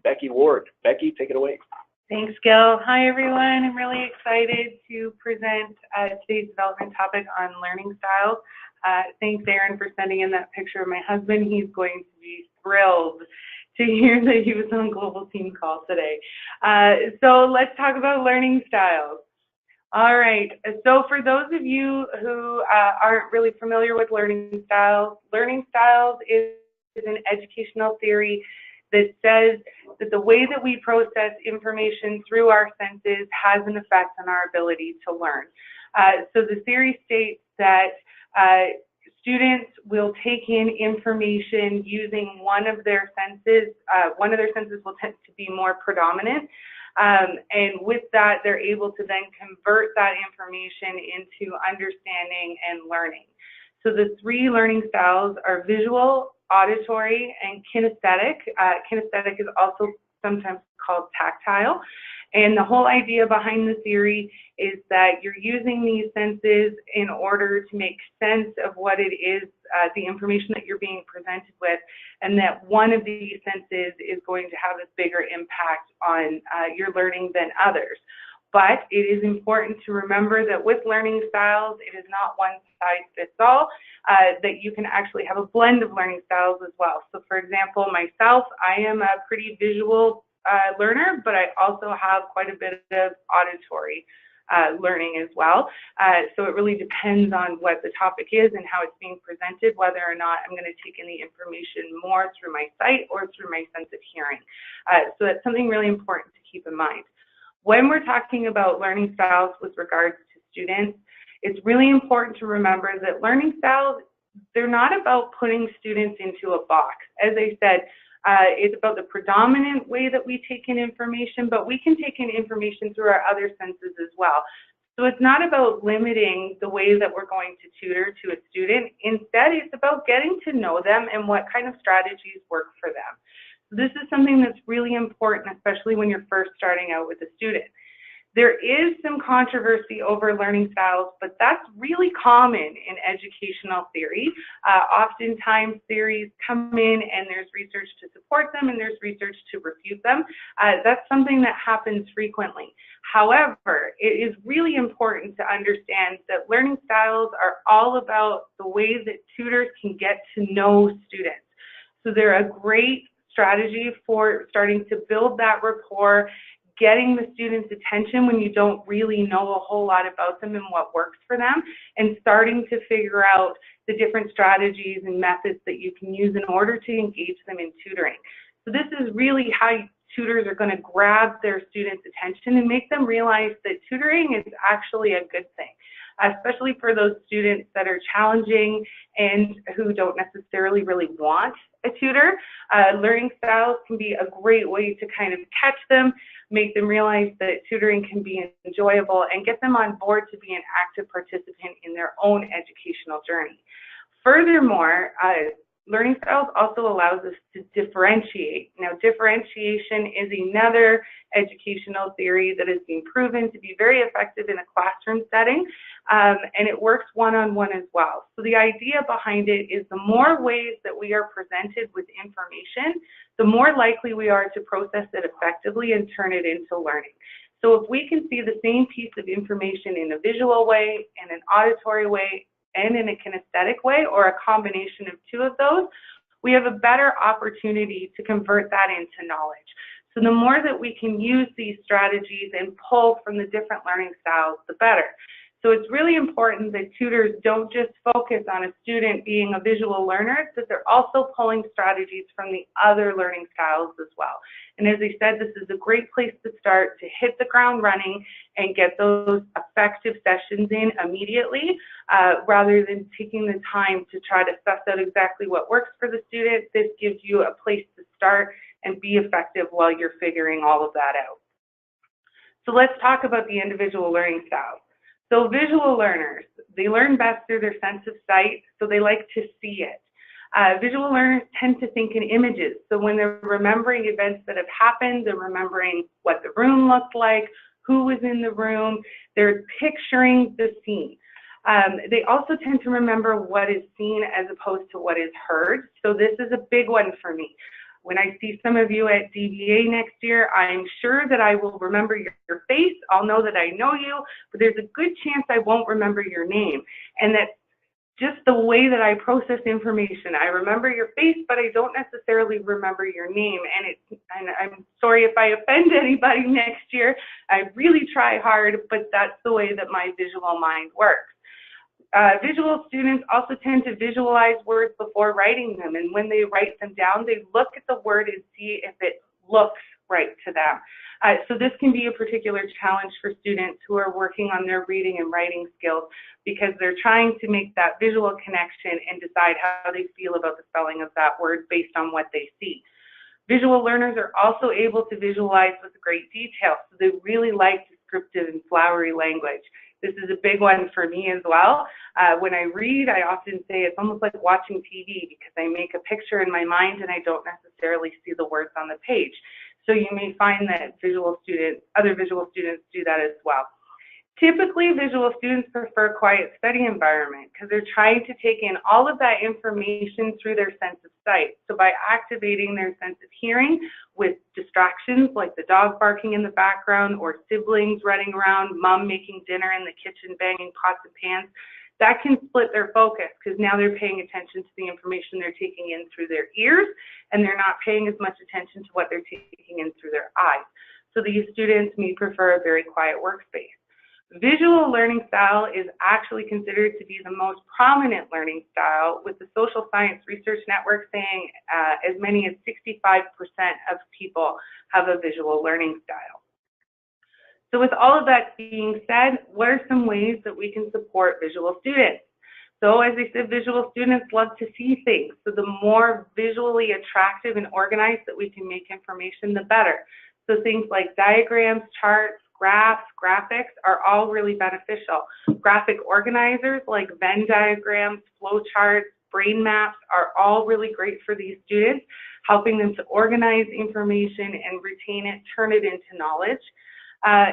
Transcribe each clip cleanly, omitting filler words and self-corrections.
Becky Ward. Becky, take it away. Thanks, Gil. Hi, everyone. I'm really excited to present today's development topic on learning styles. Thanks, Aaron, for sending in that picture of my husband. He's going to be thrilled to hear that he was on Global Team Call today. So let's talk about learning styles. All right, so for those of you who aren't really familiar with learning styles is an educational theory that says that the way that we process information through our senses has an effect on our ability to learn. So the theory states that students will take in information using one of their senses. One of their senses will tend to be more predominant. And with that, they're able to then convert that information into understanding and learning. So the three learning styles are visual, auditory, and kinesthetic. Kinesthetic is also sometimes called tactile. And the whole idea behind the theory is that you're using these senses in order to make sense of what it is, the information that you're being presented with, and that one of these senses is going to have a bigger impact on your learning than others. But it is important to remember that with learning styles, it is not one size fits all, that you can actually have a blend of learning styles as well. So for example, myself, I am a pretty visual learner, but I also have quite a bit of auditory learning as well. So it really depends on what the topic is and how it's being presented, whether or not I'm going to take in the information more through my sight or through my sense of hearing. So that's something really important to keep in mind. When we're talking about learning styles with regards to students, it's really important to remember that learning styles, they're not about putting students into a box. As I said, it's about the predominant way that we take in information, but we can take in information through our other senses as well. So it's not about limiting the way that we're going to tutor to a student. Instead, it's about getting to know them and what kind of strategies work for them. This is something that's really important, especially when you're first starting out with a student. There is some controversy over learning styles, but that's really common in educational theory. Oftentimes theories come in and there's research to support them and there's research to refute them. That's something that happens frequently. However, it is really important to understand that learning styles are all about the way that tutors can get to know students. So they're a great strategy for starting to build that rapport, getting the student's attention when you don't really know a whole lot about them and what works for them, and starting to figure out the different strategies and methods that you can use in order to engage them in tutoring. So this is really how tutors are going to grab their students' attention and make them realize that tutoring is actually a good thing, especially for those students that are challenging and who don't necessarily really want a tutor. Learning styles can be a great way to kind of catch them, make them realize that tutoring can be enjoyable, and get them on board to be an active participant in their own educational journey. Furthermore, learning styles also allows us to differentiate. Now, differentiation is another educational theory that has been proven to be very effective in a classroom setting, and it works one-on-one as well. So the idea behind it is the more ways that we are presented with information, the more likely we are to process it effectively and turn it into learning. So if we can see the same piece of information in a visual way, in an auditory way, and in a kinesthetic way, or a combination of two of those, we have a better opportunity to convert that into knowledge. So the more that we can use these strategies and pull from the different learning styles, the better. So it's really important that tutors don't just focus on a student being a visual learner, that they're also pulling strategies from the other learning styles as well. And as I said, this is a great place to start to hit the ground running and get those effective sessions in immediately, rather than taking the time to try to suss out exactly what works for the student. This gives you a place to start and be effective while you're figuring all of that out. So let's talk about the individual learning styles. So visual learners, they learn best through their sense of sight, so they like to see it. Visual learners tend to think in images, so when they're remembering events that have happened, they're remembering what the room looked like, who was in the room, they're picturing the scene. They also tend to remember what is seen as opposed to what is heard, so this is a big one for me. When I see some of you at DBA next year, I'm sure that I will remember your face. I'll know that I know you, but there's a good chance I won't remember your name. And that's just the way that I process information. I remember your face, but I don't necessarily remember your name. And I'm sorry if I offend anybody next year. I really try hard, but that's the way that my visual mind works. Visual students also tend to visualize words before writing them, and when they write them down, they look at the word and see if it looks right to them. So this can be a particular challenge for students who are working on their reading and writing skills because they're trying to make that visual connection and decide how they feel about the spelling of that word based on what they see. Visual learners are also able to visualize with great detail, so they really like descriptive and flowery language. This is a big one for me as well. When I read, I often say it's almost like watching TV because I make a picture in my mind and I don't necessarily see the words on the page. So you may find that other visual students do that as well. Typically, visual students prefer a quiet study environment because they're trying to take in all of that information through their sense of sight. So by activating their sense of hearing with distractions like the dog barking in the background or siblings running around, mom making dinner in the kitchen, banging pots and pans, that can split their focus because now they're paying attention to the information they're taking in through their ears and they're not paying as much attention to what they're taking in through their eyes. So these students may prefer a very quiet workspace. Visual learning style is actually considered to be the most prominent learning style, with the Social Science Research Network saying as many as 65% of people have a visual learning style. So with all of that being said, what are some ways that we can support visual students? So as I said, visual students love to see things. So the more visually attractive and organized that we can make information, the better. So things like diagrams, charts, graphs, graphics are all really beneficial. Graphic organizers like Venn diagrams, flowcharts, brain maps are all really great for these students, helping them to organize information and retain it, turn it into knowledge.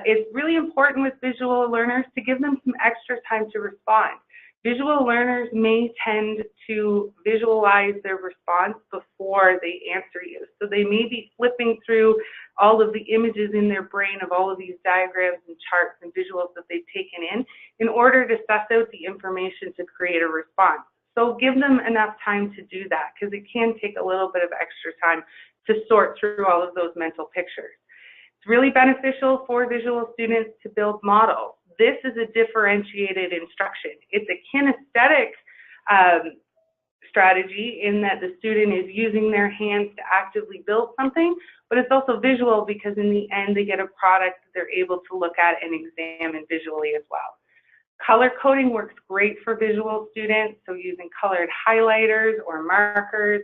It's really important with visual learners to give them some extra time to respond. Visual learners may tend to visualize their response before they answer you. So they may be flipping through all of the images in their brain of all of these diagrams and charts and visuals that they've taken in order to suss out the information to create a response. So give them enough time to do that because it can take a little bit of extra time to sort through all of those mental pictures. It's really beneficial for visual students to build models. This is a differentiated instruction. It's a kinesthetic strategy in that the student is using their hands to actively build something, but it's also visual because in the end they get a product that they're able to look at and examine visually as well. Color coding works great for visual students, so using colored highlighters or markers,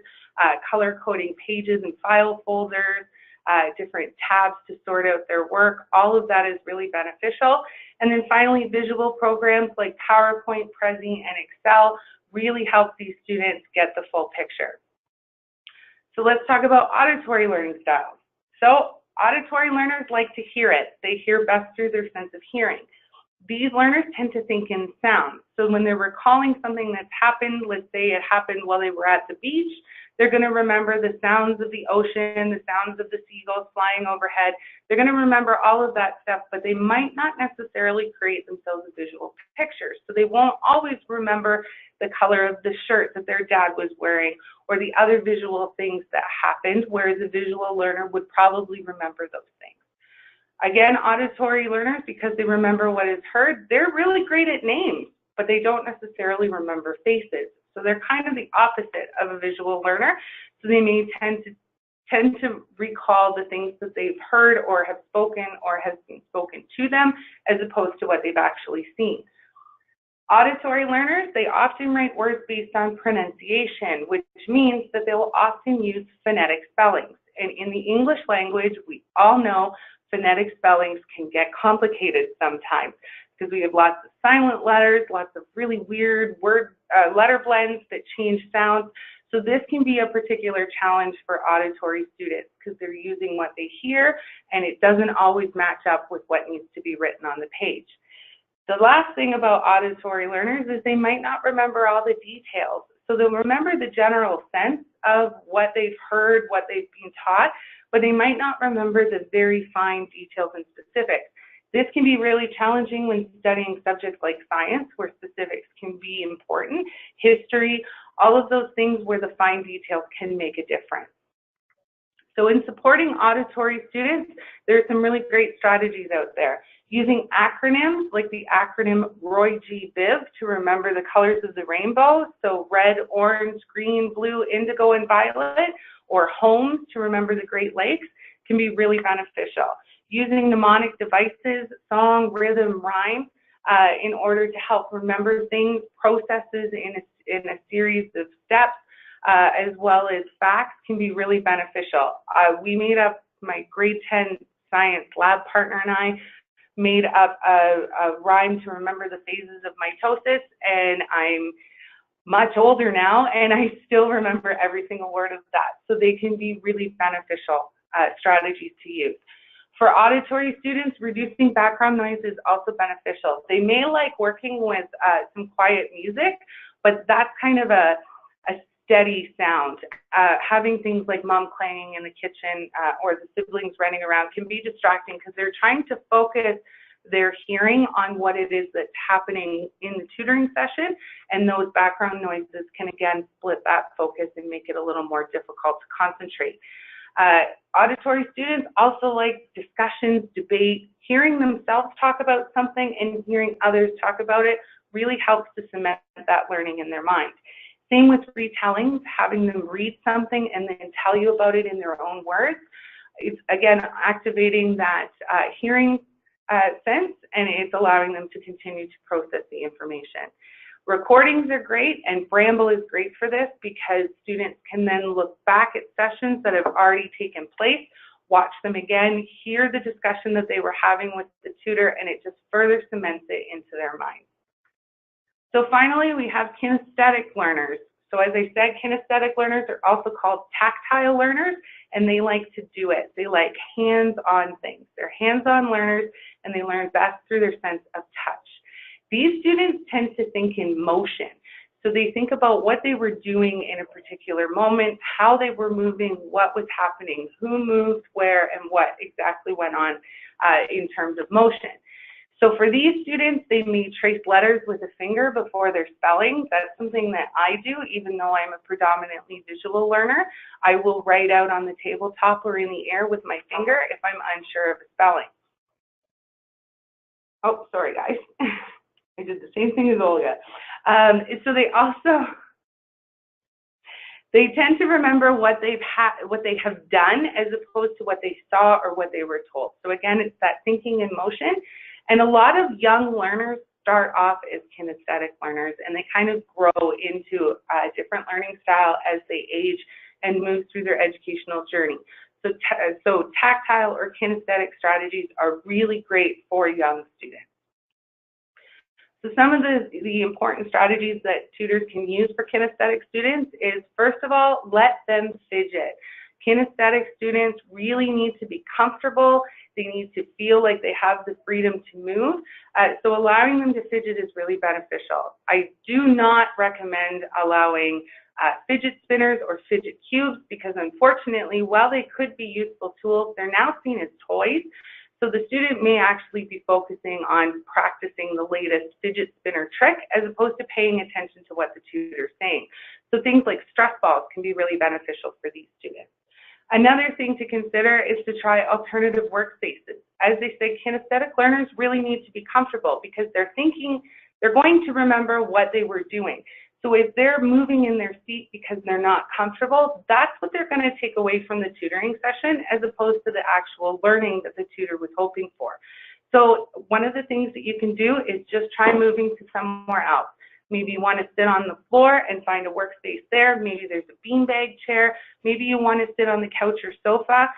color coding pages and file folders, different tabs to sort out their work. All of that is really beneficial. And then finally, visual programs like PowerPoint, Prezi, and Excel really help these students get the full picture. So let's talk about auditory learning styles. So auditory learners like to hear it. They hear best through their sense of hearing. These learners tend to think in sound. So when they're recalling something that's happened, let's say it happened while they were at the beach, they're going to remember the sounds of the ocean, the sounds of the seagulls flying overhead. They're going to remember all of that stuff, but they might not necessarily create themselves a visual picture. So they won't always remember the color of the shirt that their dad was wearing or the other visual things that happened, whereas a visual learner would probably remember those things. Again, auditory learners, because they remember what is heard, they're really great at names, but they don't necessarily remember faces. So they're kind of the opposite of a visual learner. So they may tend to recall the things that they've heard or have spoken or has been spoken to them as opposed to what they've actually seen. Auditory learners, they often write words based on pronunciation, which means that they will often use phonetic spellings. And in the English language, we all know phonetic spellings can get complicated sometimes because we have lots of silent letters, lots of really weird letter blends that change sounds. So this can be a particular challenge for auditory students because they're using what they hear and it doesn't always match up with what needs to be written on the page. The last thing about auditory learners is they might not remember all the details. So they'll remember the general sense of what they've heard, what they've been taught, but they might not remember the very fine details and specifics. This can be really challenging when studying subjects like science, where specifics can be important, history, all of those things where the fine details can make a difference. So in supporting auditory students, there are some really great strategies out there. Using acronyms like the acronym Roy G. Biv to remember the colors of the rainbow, so red, orange, green, blue, indigo, and violet, or HOMES to remember the Great Lakes can be really beneficial. Using mnemonic devices, song, rhythm, rhyme, in order to help remember things, processes in a series of steps, as well as facts can be really beneficial. We made up, my grade 10 science lab partner and I made up a rhyme to remember the phases of mitosis, and I'm much older now and I still remember every single word of that. So they can be really beneficial strategies to use. For auditory students, reducing background noise is also beneficial. They may like working with some quiet music, but that's kind of a steady sound. Having things like mom clanging in the kitchen or the siblings running around can be distracting because they're trying to focus their hearing on what it is that's happening in the tutoring session, and those background noises can again split that focus and make it a little more difficult to concentrate. Auditory students also like discussions, debate, hearing themselves talk about something and hearing others talk about it really helps to cement that learning in their mind. Same with retellings, having them read something and then tell you about it in their own words. It's again activating that hearing sense, and it's allowing them to continue to process the information. Recordings are great, and Bramble is great for this because students can then look back at sessions that have already taken place, watch them again, hear the discussion that they were having with the tutor, and it just further cements it into their minds. So finally, we have kinesthetic learners. So as I said, kinesthetic learners are also called tactile learners, and they like to do it. They like hands-on things. They're hands-on learners, and they learn best through their sense of touch. These students tend to think in motion. So they think about what they were doing in a particular moment, how they were moving, what was happening, who moved where, and what exactly went on in terms of motion. So for these students, they may trace letters with a finger before their spelling. That's something that I do, even though I'm a predominantly visual learner. I will write out on the tabletop or in the air with my finger if I'm unsure of a spelling. Oh, sorry guys. I did the same thing as Olga. So they tend to remember what they have done as opposed to what they saw or what they were told. So again, it's that thinking in motion. And a lot of young learners start off as kinesthetic learners, and they kind of grow into a different learning style as they age and move through their educational journey. So tactile or kinesthetic strategies are really great for young students. So some of the important strategies that tutors can use for kinesthetic students is, first of all, let them fidget. Kinesthetic students really need to be comfortable. They need to feel like they have the freedom to move. So allowing them to fidget is really beneficial. I do not recommend allowing fidget spinners or fidget cubes because unfortunately, while they could be useful tools, they're now seen as toys. So the student may actually be focusing on practicing the latest fidget spinner trick as opposed to paying attention to what the tutor is saying. So things like stress balls can be really beneficial for these students. Another thing to consider is to try alternative workspaces. As they say, kinesthetic learners really need to be comfortable because they're going to remember what they were doing. So if they're moving in their seat because they're not comfortable, that's what they're going to take away from the tutoring session as opposed to the actual learning that the tutor was hoping for. So one of the things that you can do is just try moving to somewhere else. Maybe you want to sit on the floor and find a workspace there. Maybe there's a beanbag chair. Maybe you want to sit on the couch or sofa.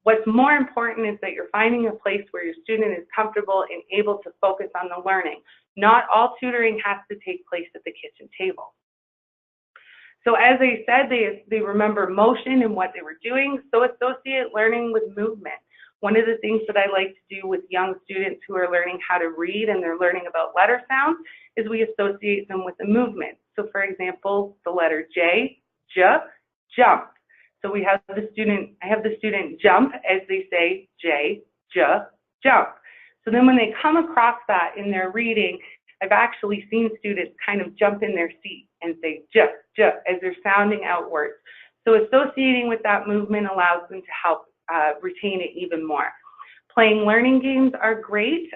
What's more important is that you're finding a place where your student is comfortable and able to focus on the learning. Not all tutoring has to take place at the kitchen table. So as I said, they remember motion and what they were doing, so associate learning with movement. One of the things that I like to do with young students who are learning how to read and they're learning about letter sounds is we associate them with a movement. So for example, the letter J, jump. So I have the student jump as they say J, jump. So then when they come across that in their reading, I've actually seen students kind of jump in their seat and say j as they're sounding out words. So associating with that movement allows them to help retain it even more. Playing learning games are great,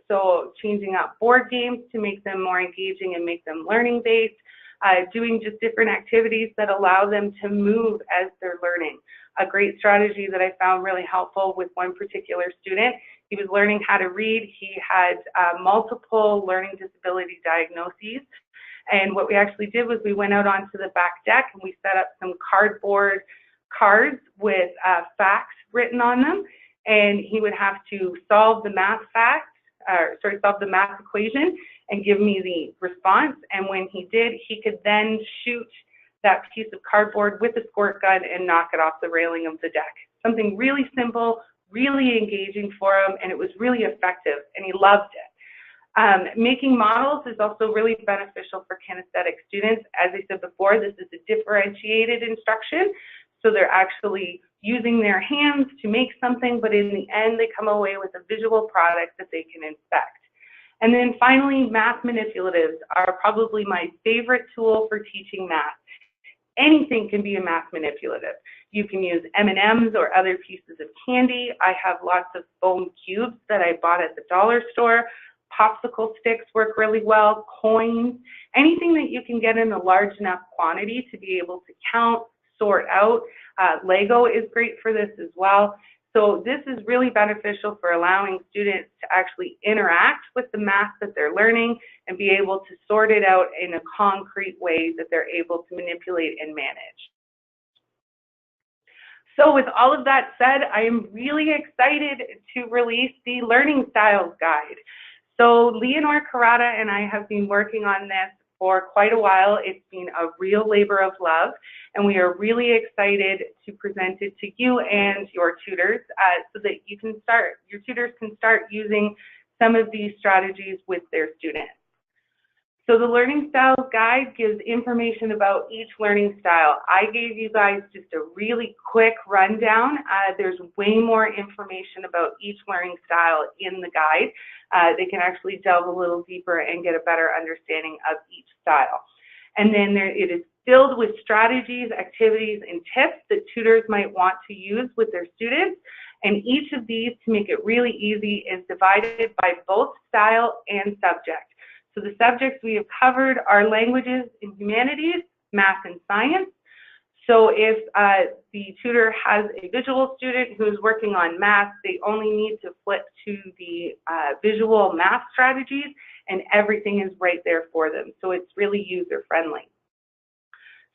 so changing up board games to make them more engaging and make them learning based, doing just different activities that allow them to move as they're learning. A great strategy that I found really helpful with one particular student, he was learning how to read. He had multiple learning disability diagnoses. And what we actually did was we went out onto the back deck and we set up some cardboard cards with facts written on them. And he would have to solve the math solve the math equation and give me the response. And when he did, he could then shoot that piece of cardboard with a squirt gun and knock it off the railing of the deck. Something really simple, really engaging for him, and it was really effective, and he loved it. Making models is also really beneficial for kinesthetic students. As I said before, this is a differentiated instruction, so they're actually using their hands to make something, but in the end, they come away with a visual product that they can inspect. And then finally, math manipulatives are probably my favorite tool for teaching math. Anything can be a math manipulative. You can use M&Ms or other pieces of candy. I have lots of foam cubes that I bought at the dollar store. Popsicle sticks work really well, coins, anything that you can get in a large enough quantity to be able to count, sort out. Lego is great for this as well. So this is really beneficial for allowing students to actually interact with the math that they're learning and be able to sort it out in a concrete way that they're able to manipulate and manage. So with all of that said, I am really excited to release the Learning Styles Guide. So Leonore Carrata and I have been working on this for quite a while. It's been a real labor of love, and we are really excited to present it to you and your tutors so that your tutors can start using some of these strategies with their students. So the Learning Styles Guide gives information about each learning style. I gave you guys just a really quick rundown. There's way more information about each learning style in the guide. They can actually delve a little deeper and get a better understanding of each style. And then it is filled with strategies, activities, and tips that tutors might want to use with their students. And each of these, to make it really easy, is divided by both style and subject. So the subjects we have covered are languages and humanities, math and science. So if the tutor has a visual student who is working on math, they only need to flip to the visual math strategies and everything is right there for them. So it's really user-friendly.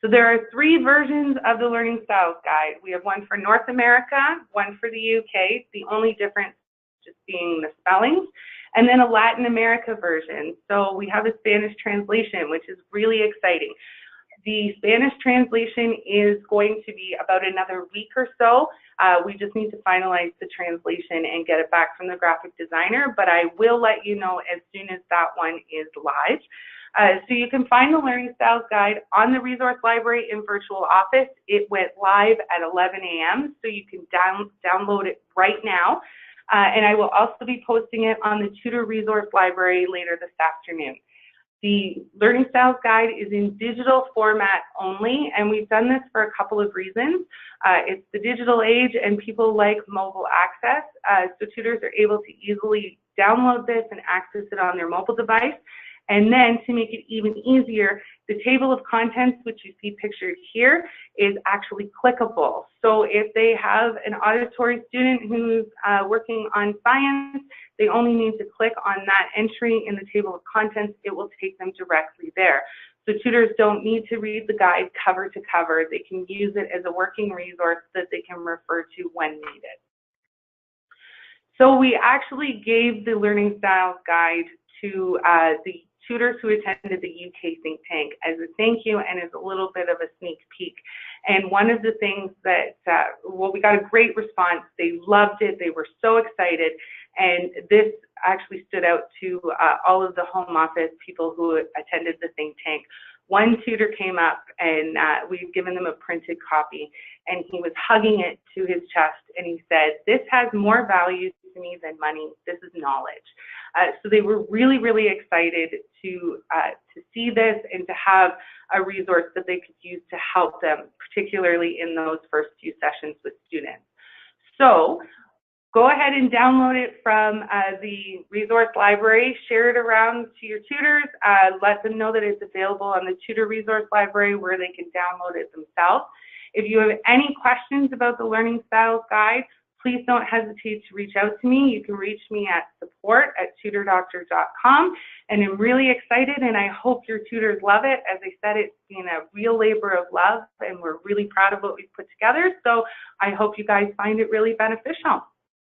So there are 3 versions of the Learning Styles Guide. We have one for North America, one for the UK, the only difference just being the spellings, and then a Latin America version. So we have a Spanish translation, which is really exciting. The Spanish translation is going to be about another week or so. We just need to finalize the translation and get it back from the graphic designer, but I will let you know as soon as that one is live. So you can find the Learning Styles Guide on the Resource Library in Virtual Office. It went live at 11 a.m., so you can download it right now. And I will also be posting it on the Tutor Resource Library later this afternoon. The Learning Styles Guide is in digital format only, and we've done this for a couple of reasons. It's the digital age and people like mobile access, so tutors are able to easily download this and access it on their mobile device. And then to make it even easier, the table of contents, which you see pictured here, is actually clickable. So if they have an auditory student who's working on science, they only need to click on that entry in the table of contents. It will take them directly there. So tutors don't need to read the guide cover to cover. They can use it as a working resource that they can refer to when needed. So we actually gave the Learning Styles Guide to the tutors who attended the UK think tank as a thank you and as a little bit of a sneak peek. And one of the things that, well, we got a great response. They loved it. They were so excited. And this actually stood out to all of the home office people who attended the think tank. One tutor came up and we'd given them a printed copy, and he was hugging it to his chest, and he said, "This has more value to me than money. This is knowledge." So they were really, really excited to see this and to have a resource that they could use to help them, particularly in those first few sessions with students. So go ahead and download it from the resource library, share it around to your tutors, let them know that it's available on the tutor resource library where they can download it themselves. If you have any questions about the Learning Styles Guide, please don't hesitate to reach out to me. You can reach me at support@tutordoctor.com, and I'm really excited, and I hope your tutors love it. As I said, it's been a real labor of love, and we're really proud of what we've put together, so I hope you guys find it really beneficial.